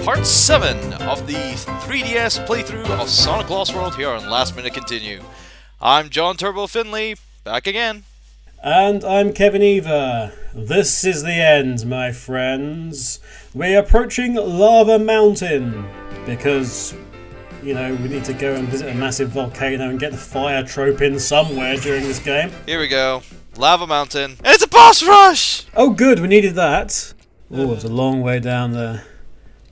part 7 of the 3DS playthrough of Sonic Lost World here on Last Minute Continue. I'm John Turbo Finley, back again. And I'm Kevin Eva. This is the end, my friends. We're approaching Lava Mountain because, you know, we need to go and visit a massive volcano and get the fire trope in somewhere during this game. Here we go. Lava Mountain. And it's a boss rush! Oh good, we needed that. Oh, it's a long way down there.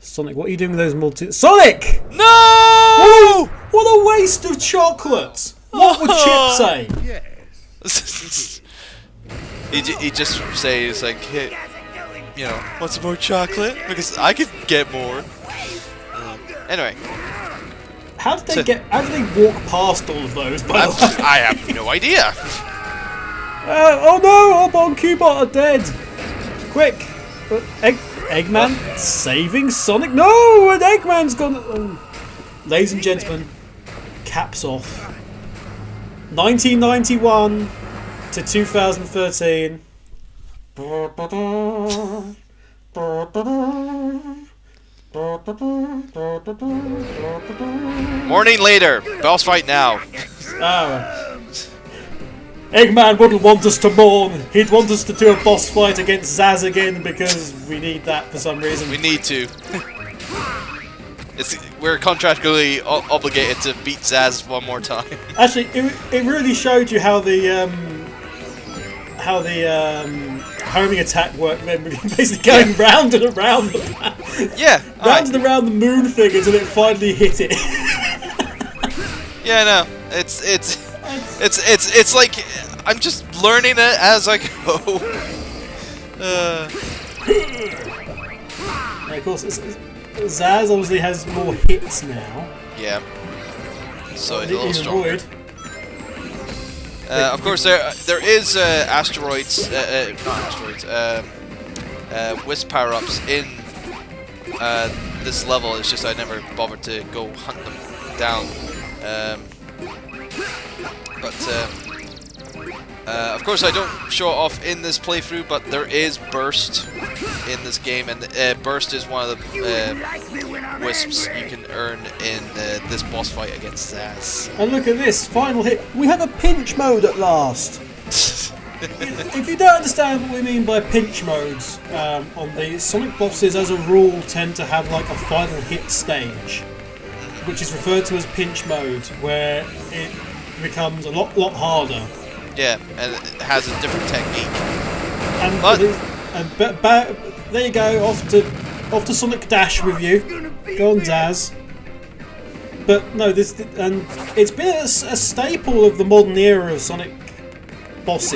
Sonic, what are you doing with those Sonic! No! What a waste of chocolate! What would Chip say? Yes. he just says like, hey, you know, want some more chocolate? Because I could get more. Anyway. How did they walk past all of those, by the way? I have no idea. Oh no, our Bon-Cubot are dead! Quick! Eggman saving Sonic? No! And Eggman's gone... Oh. Ladies and gentlemen, caps off. 1991 to 2013. Morning later. Boss fight now. Oh. Eggman wouldn't want us to mourn. He'd want us to do a boss fight against Zaz again because we need that for some reason. We need to. We're contractually obligated to beat Zaz one more time. Actually, it really showed you how the homing attack worked. Then basically going round and around the round and around the moon thing until it finally hit it. Yeah, no, it's like I'm just learning it as I go. Of course, Zaz obviously has more hits now. Yeah. So it's a little stronger. Avoid. Of course, there is asteroids, not asteroids, wisp power-ups in this level. It's just I never bothered to go hunt them down. Of course, I don't show it off in this playthrough, but there is Burst in this game, and Burst is one of the wisps you can earn in this boss fight against Zaz. And look at this, final hit. We have a pinch mode at last. If you don't understand what we mean by pinch modes, on these, Sonic bosses as a rule tend to have like a final hit stage, which is referred to as pinch mode, where it becomes a lot harder. Yeah, and it has a different technique. There you go, off to Sonic Dash with you. Go on, Zaz. But no, it's been a staple of the modern era of Sonic boss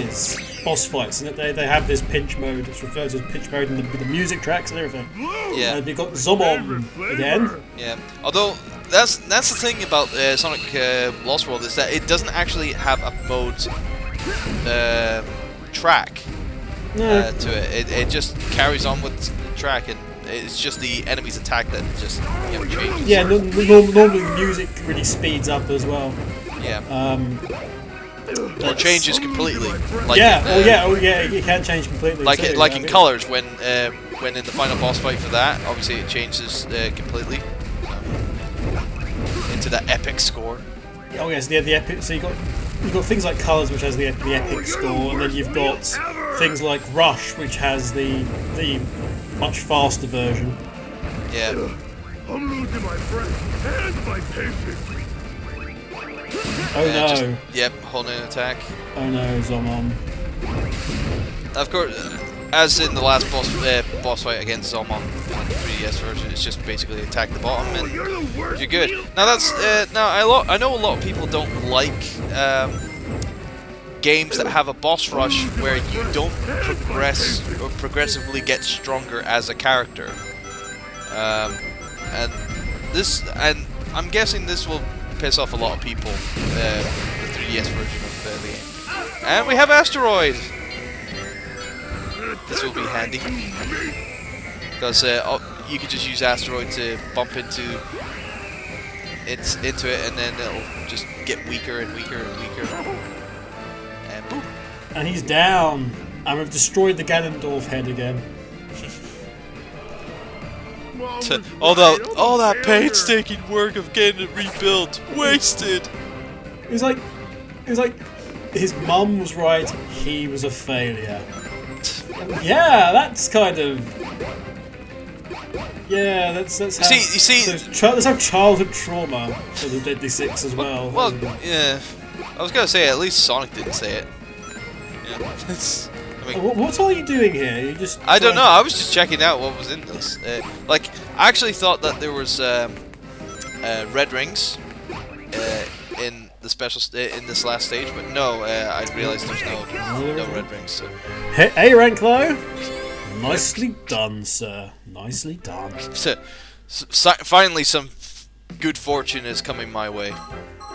fights, and they have this pinch mode. It's referred to as pinch mode with the music tracks and everything. Yeah. And you've got Zomon again. Yeah. Although that's the thing about Sonic Lost World, is that it doesn't actually have a mode track to it. It just carries on with the track, and it's just the enemy's attack that just changes. Yeah, normally the music really speeds up as well. Yeah. Or changes completely. Like it can change completely. Like in Colors, when in the final boss fight for that, obviously it changes completely into that epic score. Oh yes, the epic. So you've got things like Colors, which has the epic score, and then you've got things like Rush, which has the much faster version. Yeah. I'm losing my breath and my patience. Oh no. Yep, holding an attack. Oh no, Zomon. Of course, as in the last boss fight against Zomon in the 3DS version, it's just basically attack the bottom and you're good. Now that's I know a lot of people don't like games that have a boss rush where you don't progress or progressively get stronger as a character. And I'm guessing this will piss off a lot of people, the 3DS version of the game. And we have Asteroid! This will be handy. Because you could just use Asteroid to bump into it, and then it'll just get weaker and weaker and weaker. And boom! And he's down! And we've destroyed the Ganondorf head again. All that painstaking work of getting it rebuilt, wasted. It's like his mum was right. He was a failure. Yeah, that's kind of. Yeah, that's how. You see, that's how childhood trauma for the Deadly Six as well. Well, yeah. I was gonna say at least Sonic didn't say it. Yeah. I mean, what are you doing here? You just. I don't know. I was just checking out what was in this. Like, I actually thought that there was red rings in the special in this last stage, but no. I realized there's no red rings. So. Hey, rank though. Nicely done, sir. Nicely done. Finally, some good fortune is coming my way.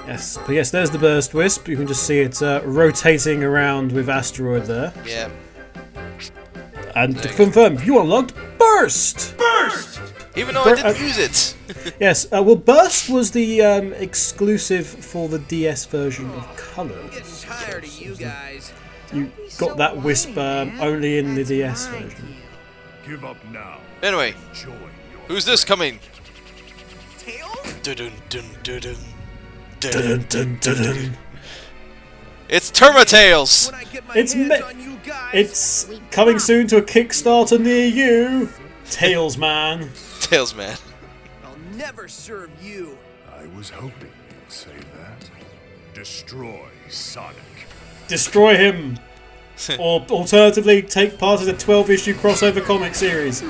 Yes, but yes, there's the burst wisp. You can just see it rotating around with asteroid there. Yeah. And to confirm, you unlocked burst. Burst. Even though I didn't use it. Yes. Well, burst was the exclusive for the DS version of Colors. Getting tired of you guys. You got that wisp only in the DS version. Give up now. Anyway, Join your who's this coming? Tails? Dun dun dun dun. Dun, dun, dun, dun. It's Termatails! When I get my It's hands on you guys. It's coming soon to a Kickstarter near you. Tails Man. Tails Man. I'll never serve you. I was hoping you'd say that. Destroy Sonic. Destroy him. Or alternatively, take part in a 12-issue crossover comic series.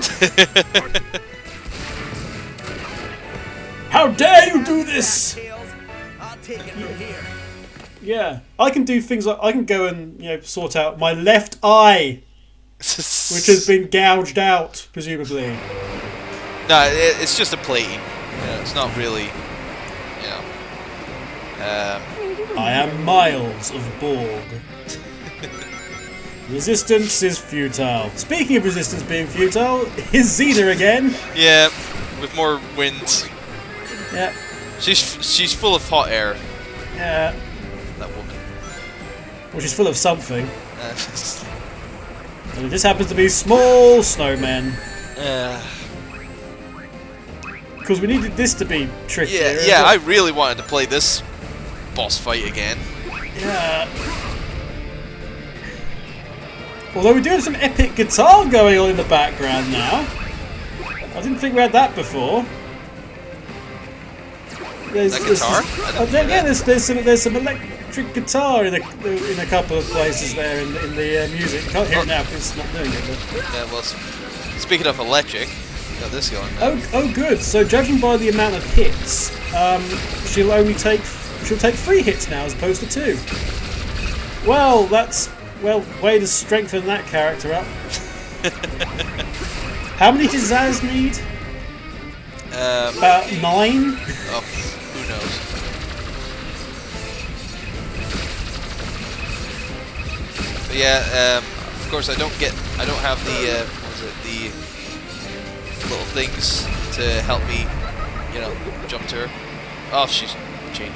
How dare you do this! Tails, I'll take it from here. Yeah, I can do things like I can go and sort out my left eye, which has been gouged out, presumably. No, it's just a plating. It's not really, I am Miles of Borg. Resistance is futile. Speaking of resistance being futile, here's Xena again. Yeah, with more wind. Yeah. She's full of hot air. Yeah. That woman. Well, she's full of something. And it just happens to be small snowmen. Because we needed this to be trickier. Yeah, I really wanted to play this boss fight again. Yeah. Although we do have some epic guitar going on in the background now. I didn't think we had that before. There's some electric guitar in a couple of places there in the music. Can't hear it now because it's not doing it. But. Yeah, well, speaking of electric, got this going now. Oh, good. So judging by the amount of hits, she'll take 3 hits now as opposed to 2. Well, way to strengthen that character up. How many does Zaz need? About 9. Oh, who knows? But yeah, of course I don't have the the little things to help me, jump to her. Oh, she's changing.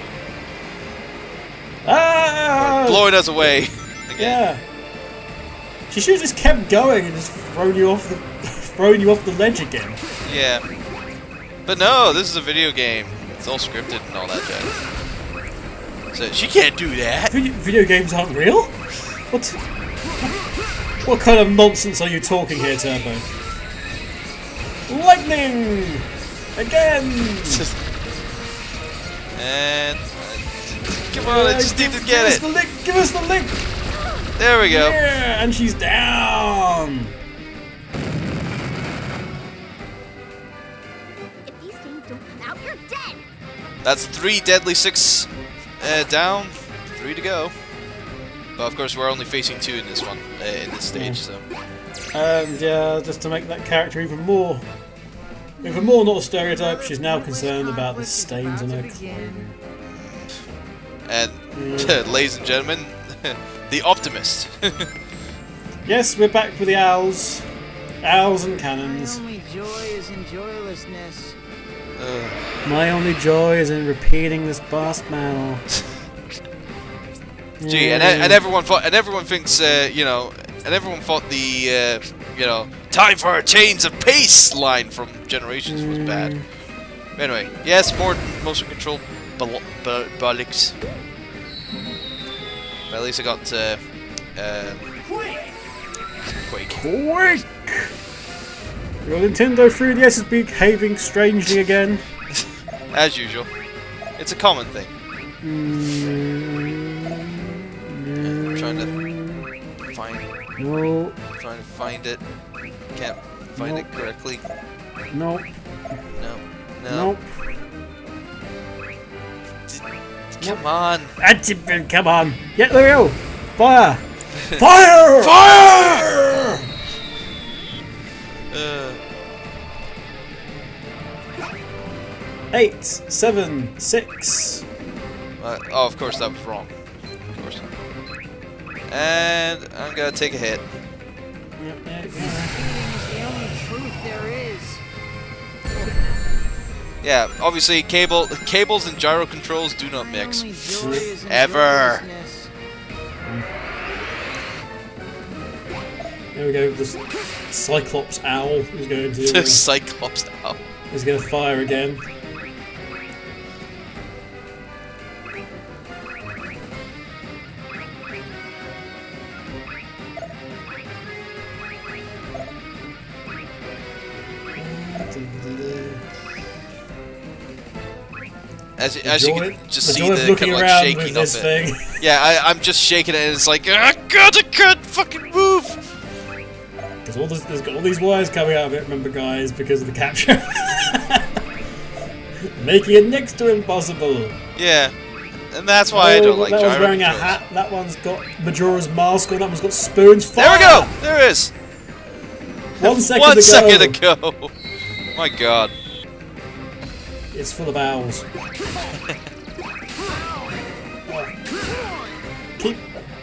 Ah! Blowing us away. Again. Yeah. She should have just kept going and just thrown you off the ledge again. Yeah. But no, this is a video game. It's all scripted and all that jazz. So she can't do that. Video games aren't real? What kind of nonsense are you talking here, Turbo? Lightning! Again! And come on, I just need to get it. Give us the lick! There we go. Yeah, and she's down! If these things don't come out, you're dead! That's 3 Deadly Six down, 3 to go. But of course, we're only facing 2 in this one, in this stage. So. And yeah, just to make that character even more not a stereotype, she's now concerned about the stains on her clothing. And ladies and gentlemen, the Optimist. Yes, we're back with the owls. Owls and cannons. My only joy is in joylessness. My only joy is in repeating this boss battle. Gee, and everyone thought, and everyone thinks, and everyone thought the, Time for a change of pace line from Generations was bad. Anyway, yes, more motion control bollocks. But at least I got Quake. Quick! Your Nintendo 3DS is behaving strangely again. As usual. It's a common thing. I'm trying to find it. Can't find it correctly. Nope. No. Nope. Come on. That's it, come on. Yeah, there we go. Fire! Fire! Fire! 8, 7, 6. Oh, of course that was wrong. Of course. And I'm gonna take a hit. It's the only truth there is. Yeah, obviously cables and gyro controls do not mix. My only joy is Ever. enjoylessness. There we go. This Cyclops owl is going to Cyclops now. is going to fire again. As you can just see joy of the looking kind of like around shaking with of this it. thing. Yeah, I'm just shaking it and it's like, ah, God, I can't fucking move! Because there's got all these wires coming out of it, remember guys, because of the capture. Making it next to impossible. Yeah, and that's why I don't like that gyro one's wearing a controls. hat, that one's got Majora's Mask on, that one's got spoons. There we Fire! go! There it is! 1 second One to second go. ago! My God. It's full of owls.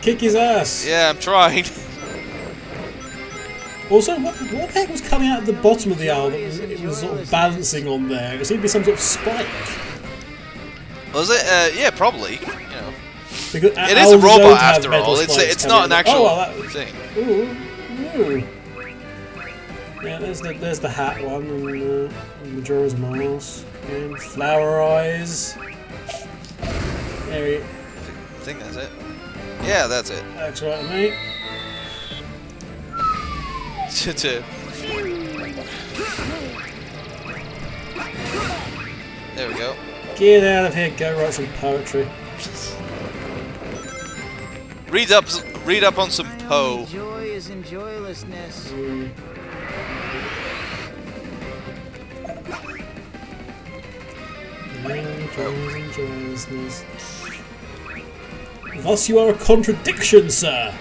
Kick his ass. Yeah, I'm trying. Also, what the heck was coming out of the bottom of the owl that it was sort of balancing on there? It seemed to be some sort of spike. Was it? Yeah, probably. You know. Because It is a owls don't robot have after metal all. It's spikes not an coming out. actual Oh, well, that, thing. ooh. Yeah, there's the hat one and Majora's Mask and flower eyes. There we. I think that's it. Yeah, that's it. That's right, mate. There we go. Get out of here. Go write some poetry. Read up on some My Poe. only joy is enjoylessness. Thus you are a contradiction, sir.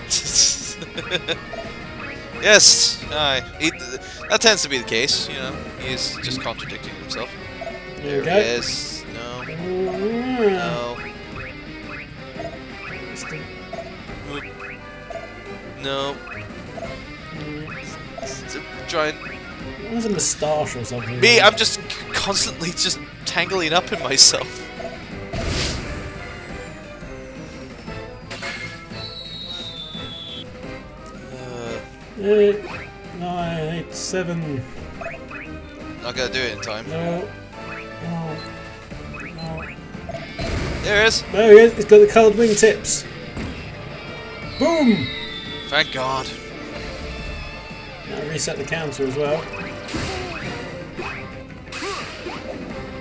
Yes, that tends to be the case. You know, he's just contradicting himself. There we There go. he is. No. No. No. Trying. It was a moustache or something. Me, I'm just constantly just tangling up in myself. 8, 9, 8, 7. Not gonna do it in time. No. There it is. There he is. He's got the coloured wingtips. Boom! Thank God. Now reset the counter as well.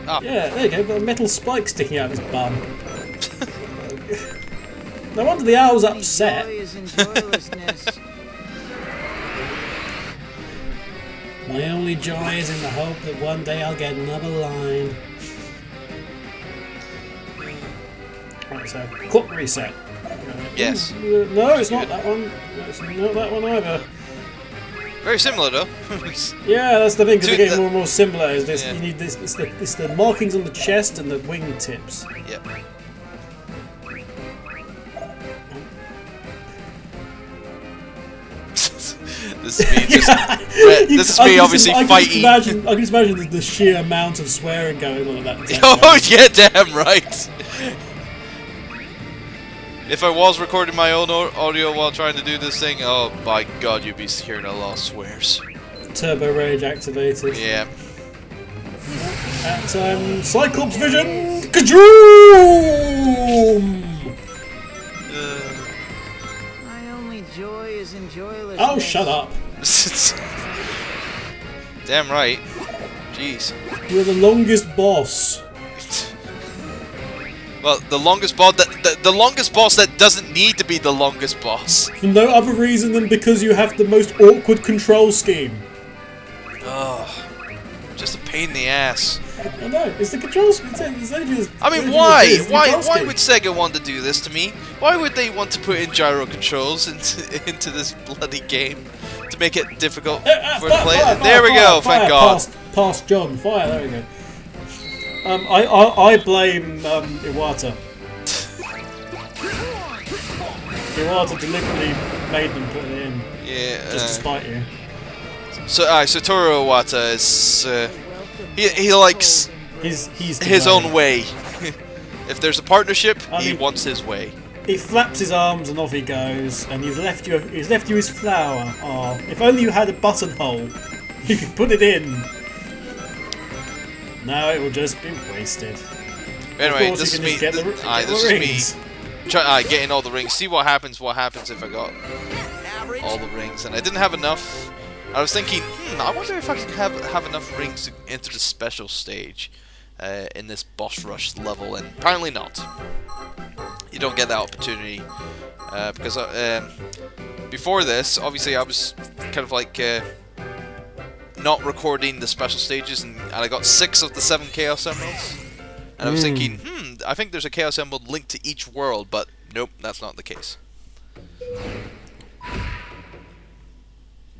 Ah. Yeah, there you go. Got a metal spike sticking out of his bum. No wonder the owl's My only upset. joy is enjoylessness. My only joy is in the hope that one day I'll get another line. Right, so clock reset. Yes. No, it's not that one. It's not that one either. Very similar though. Yeah, that's the thing, because Dude, they're getting that- more and more similar. Is this? Yeah. You need this. It's the markings on the chest and the wingtips. Yep. This is me just. This is me obviously fighting. I can just imagine the sheer amount of swearing going on at that time. Oh yeah, damn right. If I was recording my own audio while trying to do this thing, oh my God, you'd be hearing a lot of swears. Turbo Rage activated. Yeah. At Cyclops Vision, Kajoom! My only joy is in joylessness. Oh, shut up! Damn right. Jeez. You're the longest boss. Well, the longest boss the longest boss that doesn't need to be the longest boss. For no other reason than because you have the most awkward control scheme. Ugh. Just a pain in the ass. I know, it's the control scheme. I mean, why? Why would Sega want to do this to me? Why would they want to put in gyro controls into this bloody game to make it difficult for the player? There we go. Thank God. Past John. Fire. There we go. I blame Iwata. Iwata deliberately made them put it in. Yeah. Just to spite you. So Toru Iwata is he likes He's his own way. If there's a partnership, he wants his way. He flaps his arms and off he goes, and he's left you his flower. Oh, if only you had a buttonhole, you could put it in. No, it will just be wasted. Anyway, this is me. This is me. Getting all the rings. See what happens. What happens if I got all the rings? And I didn't have enough. I was thinking, I wonder if I can have enough rings to enter the special stage in this boss rush level, and apparently not. You don't get that opportunity because before this, obviously, I was kind of like not recording the special stages, and I got 6 of the 7 Chaos Emeralds. And I was thinking, I think there's a Chaos Emerald linked to each world, but nope, that's not the case.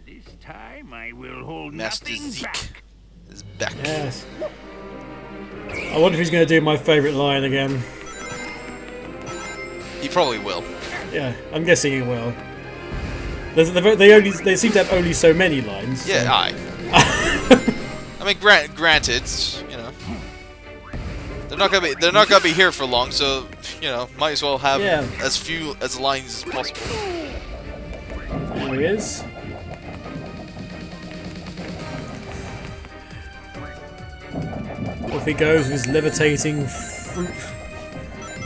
This time I will hold Master nothing Zeke back. is back. Yes. I wonder if he's going to do my favourite line again. He probably will. Yeah, I'm guessing he will. They seem to have only so many lines. Yeah, so. I mean, granted, you know, they're not gonna be here for long, so you know, might as well have as few as lines as possible. There he is. Off he goes with his levitating fruit.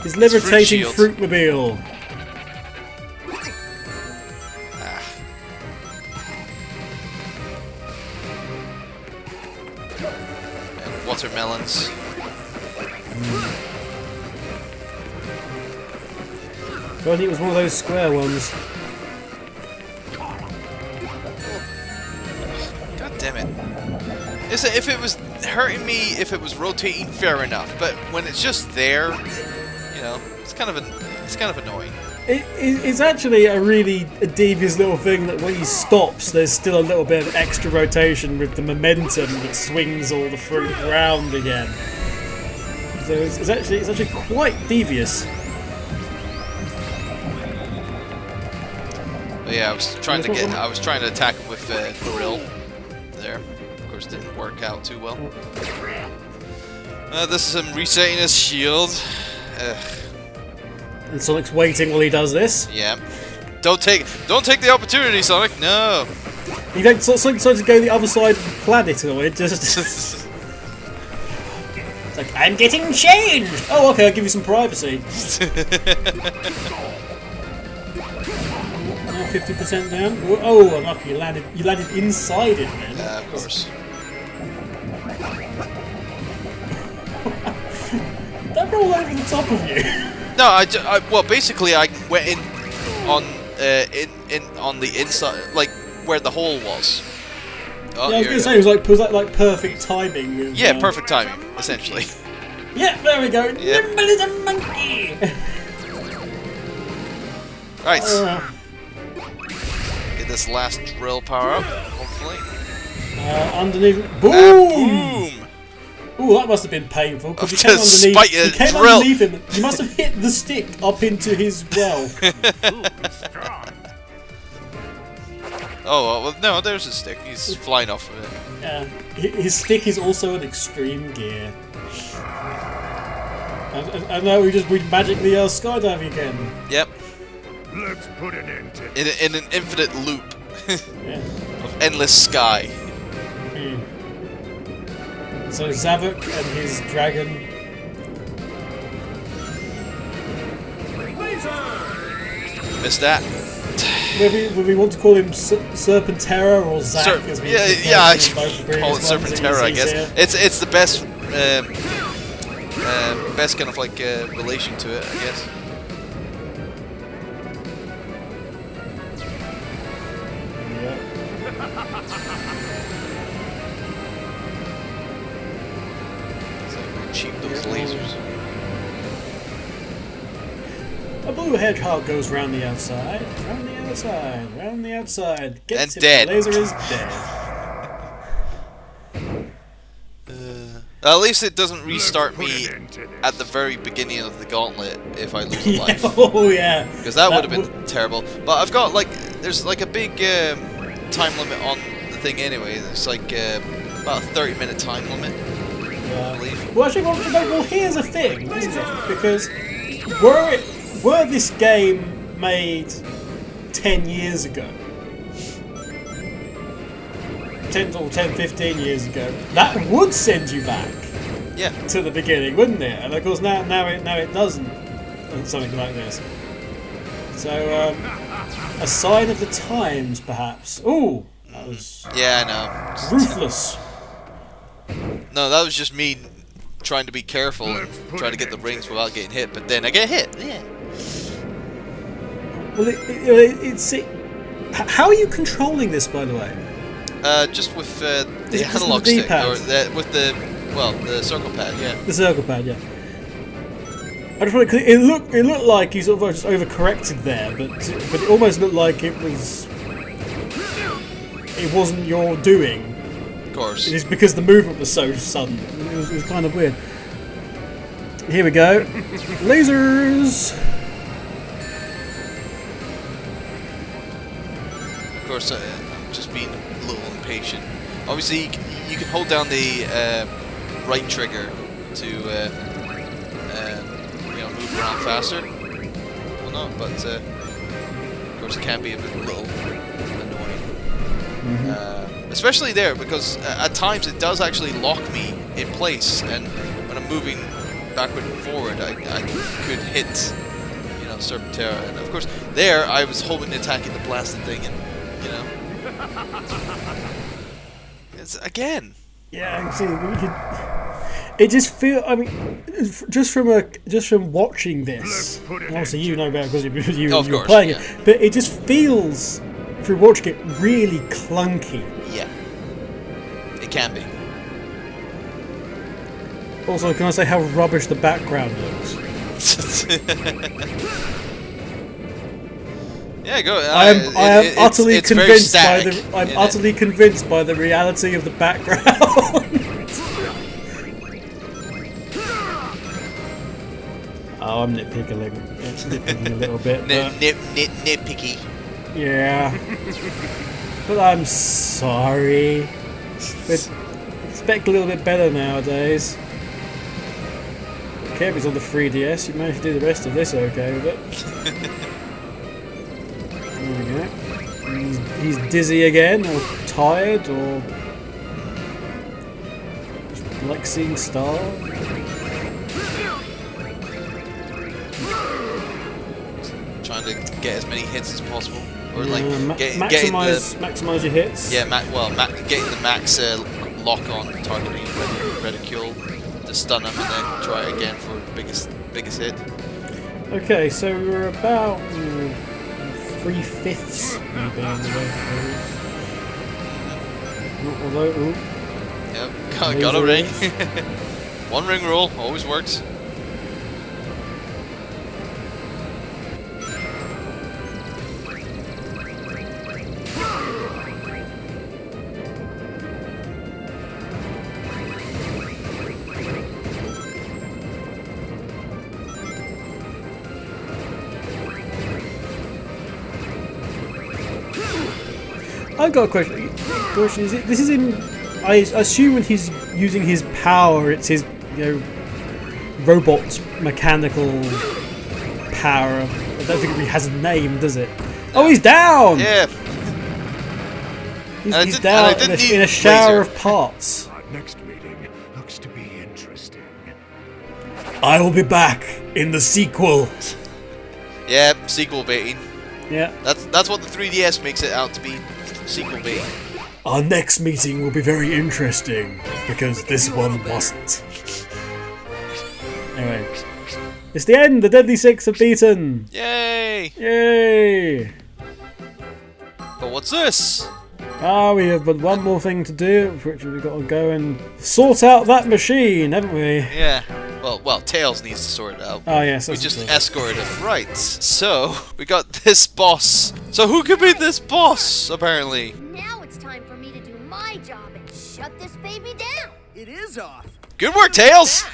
His levitating fruitmobile. And watermelons. God, it was one of those square ones. God damn it. If it was hurting me, if it was rotating, fair enough. But when it's just there, you know, it's kind of annoying. It's actually a really devious little thing that when he stops, there's still a little bit of extra rotation with the momentum that swings all the fruit round again. So it's actually quite devious. But yeah, I was trying to attack him with Grill there. Of course, didn't work out too well. This is him resetting his shield. And Sonic's waiting while he does this. Yeah. Don't take the opportunity, Sonic. No. You don't Sonic decides to go the other side of the planet, or it just. It's like, I'm getting changed. Oh, okay, I'll give you some privacy. 50% down. Oh, unlucky. You landed inside it, then. Yeah, of course. That rolled over the top of you. No, well, basically, I went in on the inside, like where the hole was. Oh, yeah, I was going to say, was that like perfect timing? With, yeah, perfect timing, essentially. Yeah, there we go. Yep. Nimble as a monkey. Right. Get this last drill power up, hopefully. Underneath. Boom! Boom! Ooh, that must have been painful because he came underneath him. You must have hit the stick up into his well. Oh, well, no, there's his stick. He's flying off of it. Yeah, his stick is also an extreme gear. And now we magically skydive again. Yep. Let's put an end to In an infinite loop Yeah. of endless sky. So Zavok and his dragon. Missed that. Would we want to call him Serpentera or Zack? As we I call it ones that Serpentera, I you guess. see here? It's the best best kind of like relation to it, I guess. It's like cheap those lasers. A blue hedgehog goes round the outside, round the outside, round the outside. Gets And hit, dead. The laser is dead. At least it doesn't restart me at the very beginning of the gauntlet if I lose a life. Oh yeah. Because that would have been terrible. But I've got like, there's like a big time limit on the thing anyway. There's like about a 30-minute time limit, I believe. Well, actually, well, here's a thing, isn't it? Because were this game made 10 years ago, 10, 15 years ago, that would send you back to the beginning, wouldn't it? And of course now it doesn't on something like this. So a sign of the times, perhaps. Ooh, that was ruthless. No, that was just me trying to be careful and trying to get the rings without getting hit, but then I get hit. Yeah. Well, how are you controlling this, by the way? Just with the Just analog with the stick, D-pad? or with the circle pad, yeah. The circle pad, yeah. I just wanted, it looked like you sort of just overcorrected there, but it almost looked like it wasn't your doing. Of course. It is because the movement was so sudden. It was kind of weird. Here we go. Lasers! Of course, I'm just being a little impatient. Obviously, you can hold down the right trigger to move around faster. Well, no, but of course it can be a little annoying. Especially there, because at times it does actually lock me in place, and when I'm moving backward and forward, I could hit, Serpentera. And of course, there I was holding the attack in the blasted thing, and it's again. Yeah, see, it just feels. I mean, just from watching this, and obviously you know better because you're playing it, but it just feels, through watching it, really clunky. Yeah, it can be. Also, can I say how rubbish the background looks? Yeah, go. I am utterly convinced I'm utterly convinced by the reality of the background. Oh, I'm nitpicking a little bit. Nitpicky. Yeah. But I'm sorry. But expect a little bit better nowadays. Okay, if it's on the 3DS, you managed to do the rest of this okay with it. There we go. He's dizzy again, or tired, or just like seeing stars. Trying to get as many hits as possible, or like maximize your hits. Yeah, getting the max lock on targeting reticule to stun him, and then try again for biggest hit. Okay, so we're about 3/5 maybe on the way through. Although, yep, got a ring. One ring rule always works. I've got a question. This is in. I assume when he's using his power, it's his robot mechanical power. I don't think he has a name, does it? Oh, he's down. Yeah. He's down in a shower of parts. Our next meeting looks I will be back in the sequel. Yeah, sequel baiting. Yeah. That's what the 3DS makes it out to be. Sequel baiting. Our next meeting will be very interesting because this one wasn't. Anyway, it's the end. The Deadly Six are beaten. Yay! Yay! But what's this? We have but one more thing to do, for which we've got to go and sort out that machine, haven't we? Yeah. Well, Tails needs to sort it out. Oh yes, We that's just good. escorted him. Right. So, we got this boss. So who could be this boss, apparently? Now it's time for me to do my job and shut this baby down. It is off. Good work, Tails!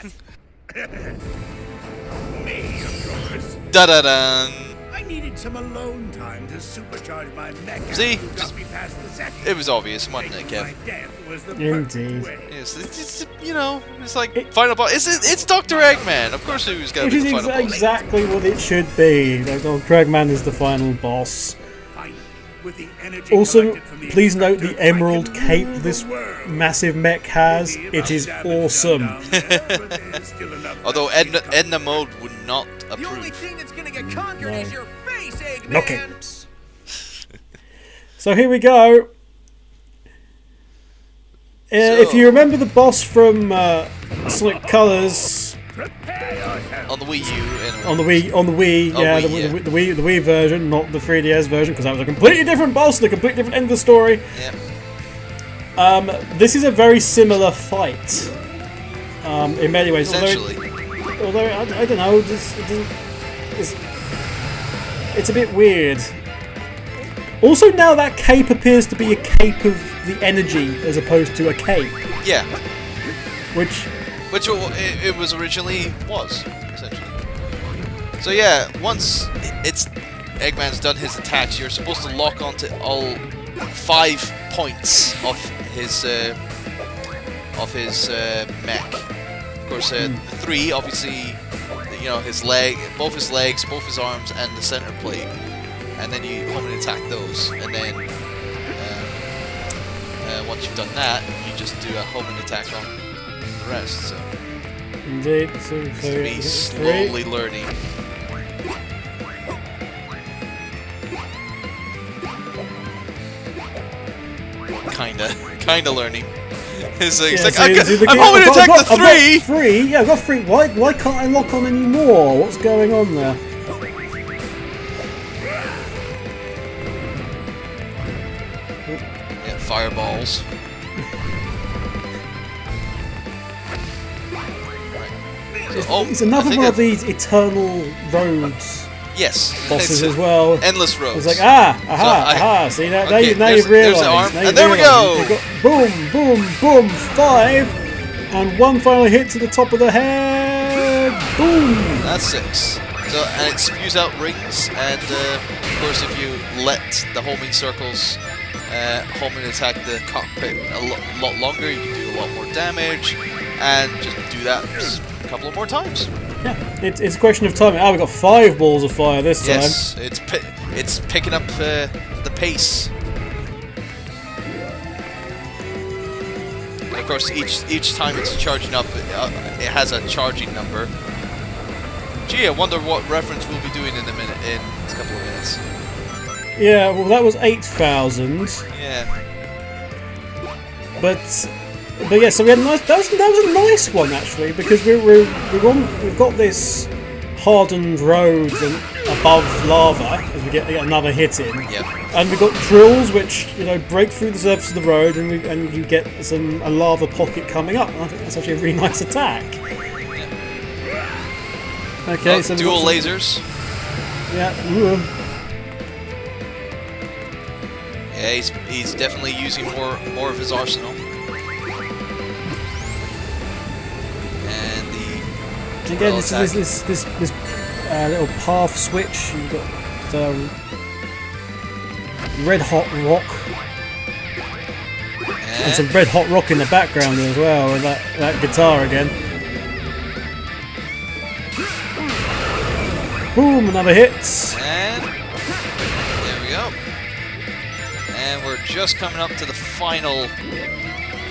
Me, of course. Da-da-dun. I needed some alone time to supercharge my mech. See? You got me past the session. It was obvious, wasn't it, My Kev? death was the Indeed. perfect way. Yes, it's you know, it's like final boss. It's Dr. Eggman. Of course, he was gonna Which be is the final boss. exactly what it should be. Eggman is the final boss. Finally, with the energy Also, collected from the please note the extractor, I emerald can cape rule the this world. massive mech has. Maybe It about is damage done awesome. down there, but there's still enough Although left to be Edna Mode would not The only approve. thing that's gonna get conquered is your face, Eggman. No capes. So here we go. If you remember the boss from Sonic Colors On the Wii U, anyway. on the Wii, Oh, yeah, Wii, yeah. the Wii version, not the 3DS version, because that was a completely different boss, and a completely different end of the story. Yeah. This is a very similar fight. In many ways, Essentially. although I don't know, it's a bit weird. Also, now that cape appears to be a cape of the energy as opposed to a cape, Yeah. which It was originally was, essentially. So yeah, once it's Eggman's done his attacks, you're supposed to lock onto all 5 points of his mech. Of course, 3 obviously, you know, both his legs, both his arms, and the center plate. And then you come and attack those, and then once you've done that, you just do a homing attack on the rest. So indeed, so he's slowly learning. Kinda learning. He's like, I'm homing attack the 3. I've got 3. Yeah, I've got 3. Why can't I lock on any more? What's going on there? Yeah, fireballs. So, It's another one of these eternal roads Yes. bosses it's as well. Endless roads. It's like aha. See now, Okay, now there's you've the realised. arm, Now and you've there we realised. go. You've got boom, boom, boom, 5, and one final hit to the top of the head. Boom. That's 6. So, and it spews out rings, and of course, if you let the homing circles home and attack the cockpit a lot longer, you can do a lot more damage, and just do that a couple of more times. Yeah, it's a question of timing. We've got 5 balls of fire this time. Yes, it's picking up the pace. And of course, each time it's charging up, it has a charging number. Gee, I wonder what reference we'll be doing in a couple of minutes. Yeah, well that was 8,000. Yeah. But yeah, so we had a nice. That was a nice one actually, because we've got this hardened road and above lava as we get another hit in. Yep. And we've got drills which break through the surface of the road, and you get a lava pocket coming up. And I think that's actually a really nice attack. Okay, Oh, so we've dual got lasers. Yeah. Ooh. Yeah, he's definitely using more of his arsenal. And the Again, drill attack. this little path switch. You've got red hot rock. And some red hot rock in the background as well, with that guitar again. Boom, another hit. And there we go. And we're just coming up to the final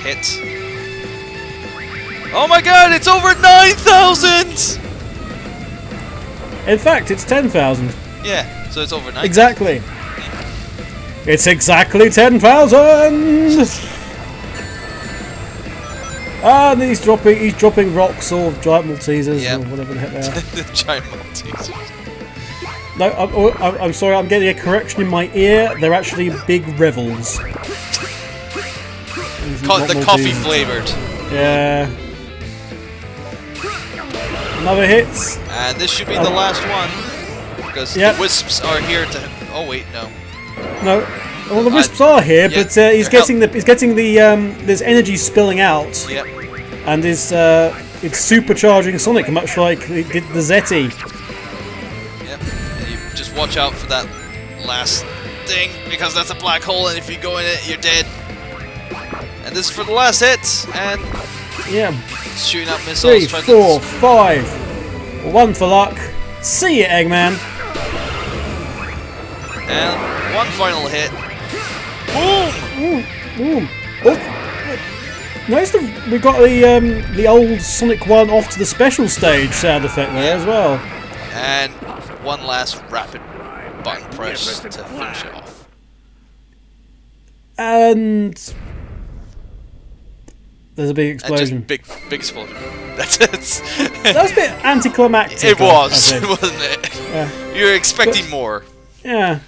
hit. Oh my god, it's over 9,000! In fact, it's 10,000. Yeah, so it's over 90. Exactly. It's exactly 10,000. And he's dropping rocks or giant Maltesers or whatever the heck they are. The giant Maltesers. No, I'm sorry, I'm getting a correction in my ear. They're actually big revels. The coffee flavoured. Yeah. Another hit. And this should be the last one. Because the wisps are here to... Oh, wait, no. No. Well, the wisps are here, but he's getting the there's energy spilling out. Yep. And it's supercharging Sonic, much like it did the Zeti. Yep. And you just watch out for that last thing, because that's a black hole, and if you go in it, you're dead. And this is for the last hit, and shooting out missiles. 3, 4, 5. 1 for luck. See ya, Eggman. And one final hit. Boom! Boom! Oh. Notice we've got the old Sonic 1 off to the special stage sound effect there as well. And one last rapid button press to finish it off. And there's a big explosion. And just big explosion. That's it. That was a bit anticlimactic. It was, wasn't it? Yeah. You were expecting more. Yeah.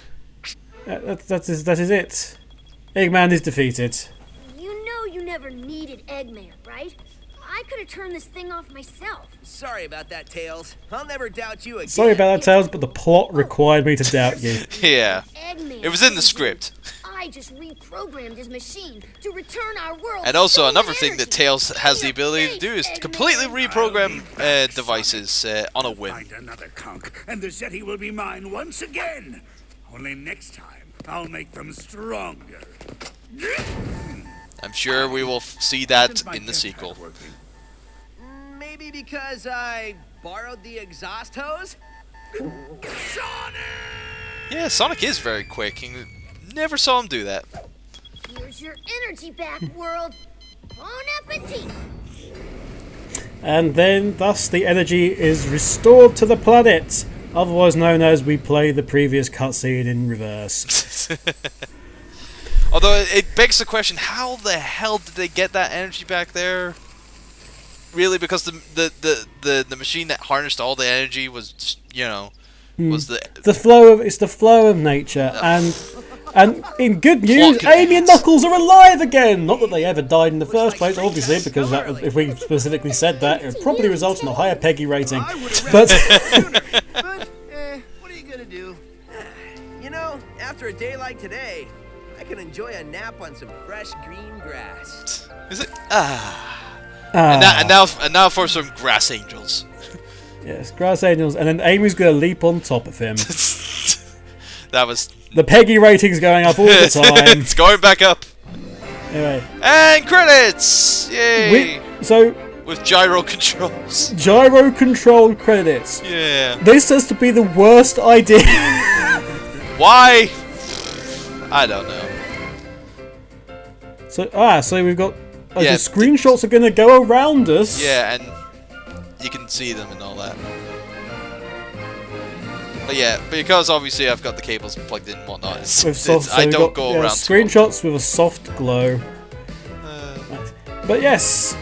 That is it. Eggman is defeated. You know you never needed Eggman, right? I could have turned this thing off myself. Sorry about that, Tails. I'll never doubt you again. Sorry about that, Tails, but the plot required me to doubt you. Yeah. Eggman, It was in the script. I just reprogrammed his machine to return our world. And also another thing energy. that Tails has the ability to do is to completely reprogram devices on a whim. Find another conch, and the Zeti will be mine once again. Only next time, I'll make them stronger. I'm sure we will see that in the sequel. Maybe because I borrowed the exhaust hose? Yeah, Sonic is very quick. You never saw him do that. Here's your energy back, world. Bon appetit. And then, thus, the energy is restored to the planet, otherwise known as we play the previous cutscene in reverse. Although it begs the question, how the hell did they get that energy back there? Really, because the machine that harnessed all the energy was just, was the flow of nature, and in good news, Amy and Knuckles are alive again. Not that they ever died in the first place, obviously, because if we specifically said that, it would probably result in a higher Peggy rating. But What are you gonna do? You know, after a day like today, I can enjoy a nap on some fresh green grass. Is it? And now for some grass angels. Yes, grass angels, and then Amy's gonna leap on top of him. That was. The Peggy rating's going up all the time. It's going back up. Anyway. And credits! Yay! With gyro controls. Gyro controlled credits. Yeah. This has to be the worst idea. Why? I don't know. So we've got the screenshots are going to go around us. Yeah, and you can see them and all that. But yeah, because obviously I've got the cables plugged in and whatnot, I don't go around. Screenshots with a soft glow. But yes,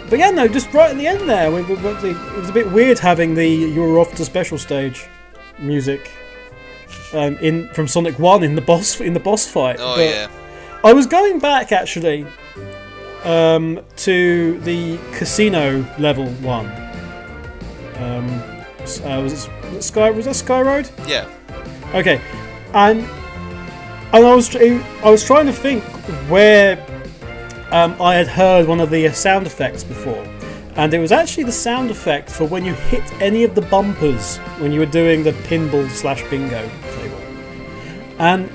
but yeah, no, just right at the end there, it was a bit weird having the "You're Off to Special" stage music from Sonic 1 in the boss fight. Oh but yeah. I was going back actually to the casino level 1. Was that Sky Road? Yeah. Okay, and I was trying to think where I had heard one of the sound effects before, and it was actually the sound effect for when you hit any of the bumpers when you were doing the pinball/bingo table. And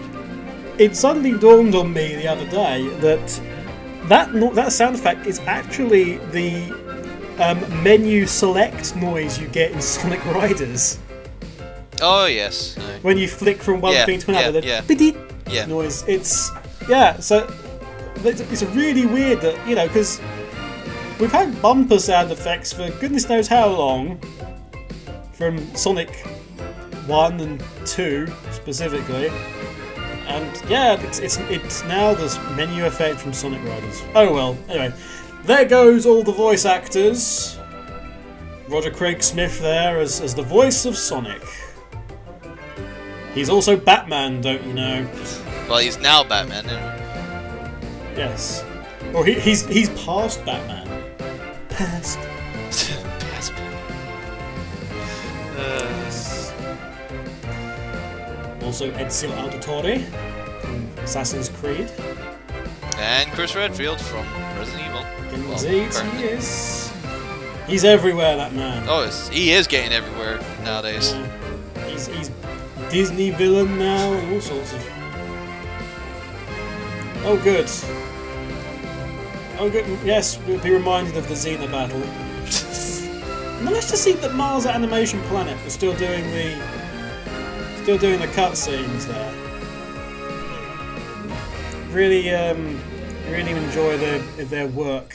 it suddenly dawned on me the other day that sound effect is actually the menu select noise you get in Sonic Riders. Oh yes. When you flick from one thing to another, the noise. So it's really weird that because we've had bumper sound effects for goodness knows how long, from Sonic 1 and 2 specifically. And yeah, it's now this menu effect from Sonic Riders. Oh well, anyway. There goes all the voice actors. Roger Craig Smith there as the voice of Sonic. He's also Batman, don't you know? Well, he's now Batman, anyway. Yes. Or he's past Batman. Past. Past Batman. Also Ezio Auditore from Assassin's Creed. And Chris Redfield from Resident Evil. Indeed, he is. He's everywhere, that man. Oh, he is getting everywhere nowadays. He's Disney villain now and all sorts of... Oh, good. Oh, good. Yes, we'll be reminded of the Xena battle. Nice to see that Mars Animation Planet was still doing the cutscenes there. Really, really enjoy their work.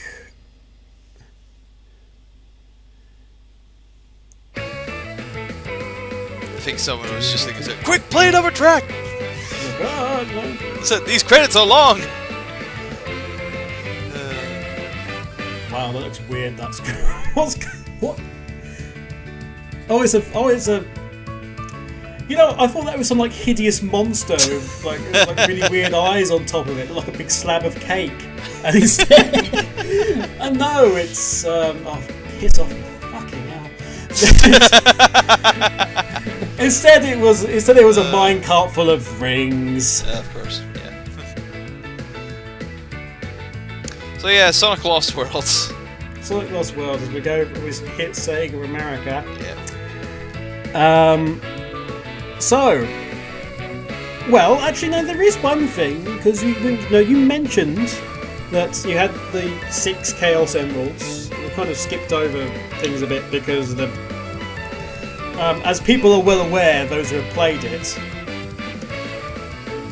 I think someone was just thinking, quick, play another track! Oh God, no. Said these credits are long! Wow, that looks weird. That's what? Oh, it's a. You know, I thought that was some like hideous monster with like really weird eyes on top of it, like a big slab of cake. And instead, and no, it's oh, piss off, fucking hell. Instead, it was a minecart full of rings. Of course, yeah. So yeah, Sonic Lost Worlds. Sonic Lost World, as we go, we hit Sega America. Yeah. So, well, actually, no, there is one thing, because you mentioned that you had the 6 Chaos Emeralds. We kind of skipped over things a bit because as people are well aware, those who have played it,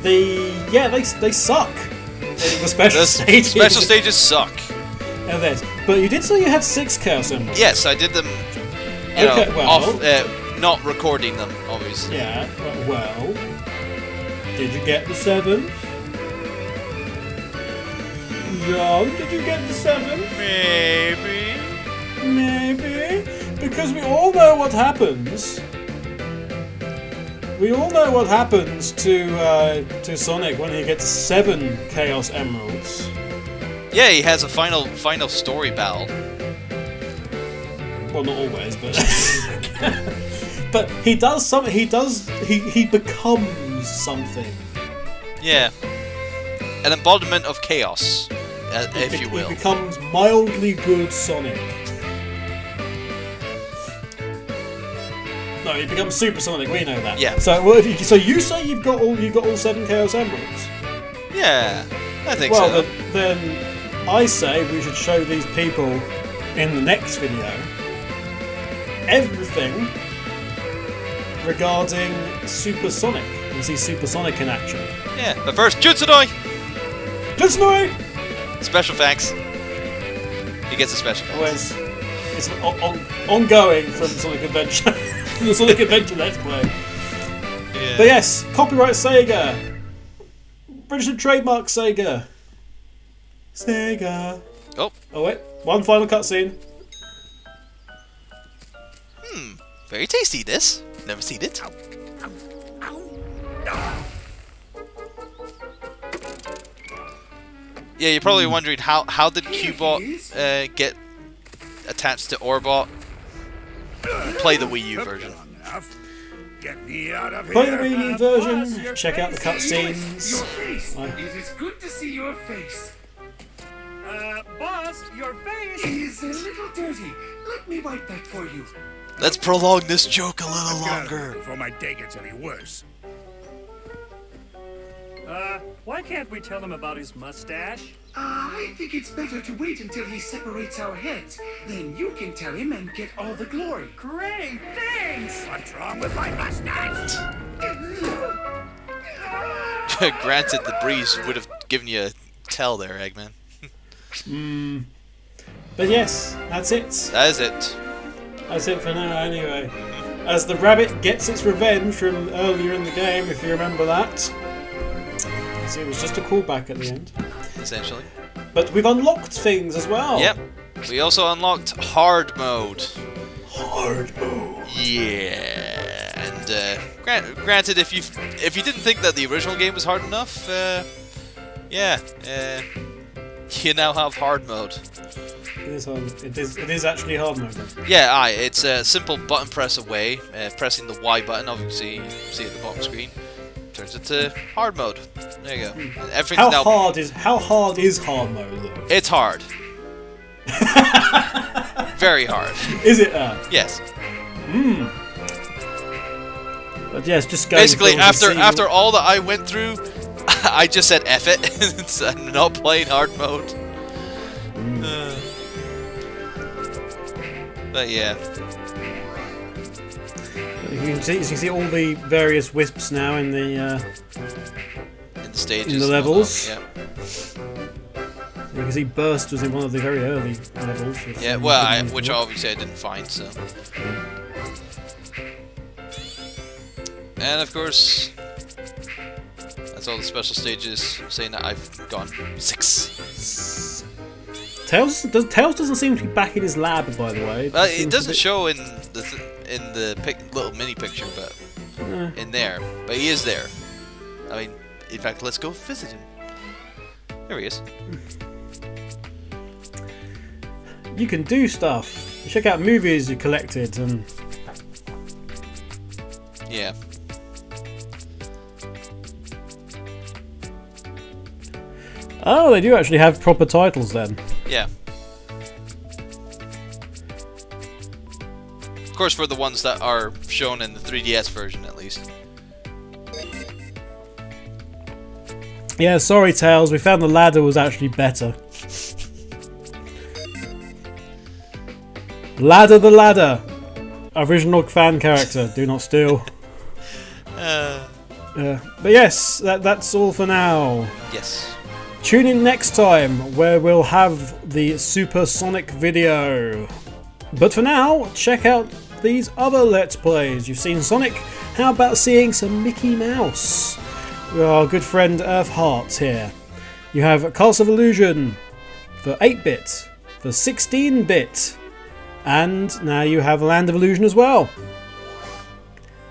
they suck. The special stages. Special stages suck. But you did say you had 6 Chaos Emeralds. Yes, I did them. You know, off, not recording them, obviously. Yeah. Well, did you get the 7th? No, did you get the 7th? Maybe. Because we all know what happens. We all know what happens to Sonic when he gets 7 Chaos Emeralds. Yeah, he has a final story battle. Well, not always, but but he does something. He becomes something. Yeah, an embodiment of chaos, if you will. He becomes mildly good Sonic. No, he becomes Super Sonic. We know that. Yeah. So, well, so you say you've got all 7 Chaos Emeralds. Yeah, I think so. so. Well, then I say we should show these people in the next video everything regarding Super Sonic. You see Super Sonic in action. Yeah, but first, Jutsunoi! Jutsunoi! Special thanks. He gets a special thanks. It's ongoing from Sonic Adventure. The Sonic Adventure Let's Play. Yeah. But yes, copyright Sega. Registered trademark Sega. Sega. Oh. Oh wait, one final cutscene. Very tasty, this. Never seen it. Yeah, you're probably wondering how did Cubot get attached to Orbot? Play the Wii U version. Get me out of Play here. the Wii U version. Check out the cutscenes. Your face. It is good to see your face. Boss, your face It is a little dirty. Let me wipe that for you. Let's prolong this joke a little longer. before my day gets any worse. Why can't we tell him about his mustache? I think it's better to wait until he separates our heads. Then you can tell him and get all the glory. Great, thanks! What's wrong with my mustache? Granted, the breeze would have given you a tell there, Eggman. But yes, that's it. That is it. That's it for now, anyway. as the rabbit gets its revenge from earlier in the game, if you remember that. So it was just a callback at the end. Essentially. But we've unlocked things as well. Yep. We also unlocked hard mode. Hard mode. Yeah. And granted, if you didn't think that the original game was hard enough, you now have hard mode. It is actually hard mode. Then. Yeah, it's a simple button press away. Pressing the Y button, obviously, you see at the bottom screen, turns it to hard mode. There you go. Everything's How hard is hard mode though? It's hard. Very hard. Is it? Yes. But yes, just going basically after all that I went through, I just said F it. I'm not playing hard mode. But yeah. You can see all the various wisps now in the stages. in the levels. Yeah. You can see Burst was in one of the very early levels. Yeah, well, which obviously I didn't find, so. And of course, that's all the special stages, saying that I've gone 6. Tails doesn't seem to be back in his lab, by the way. It doesn't show in the little mini picture, but in there. But he is there. I mean, in fact, let's go visit him. There he is. You can do stuff. Check out movies you collected and. Yeah. Oh, they do actually have proper titles then. Yeah. Of course, for the ones that are shown in the 3DS version, at least. Yeah, sorry, Tails. We found the ladder was actually better. Ladder the Ladder. Original fan character. Do not steal. But yes, that's all for now. Yes. Tune in next time where we'll have the Supersonic video. But for now, check out these other Let's Plays. You've seen Sonic, how about seeing some Mickey Mouse? With our good friend Earthheart here. You have Castle of Illusion for 8-bit, for 16-bit, and now you have Land of Illusion as well.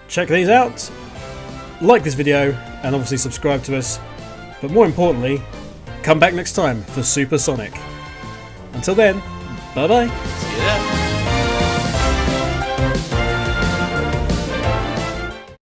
Check these out, like this video, and obviously subscribe to us. But more importantly, come back next time for Supersonic. Until then, bye bye. See you then.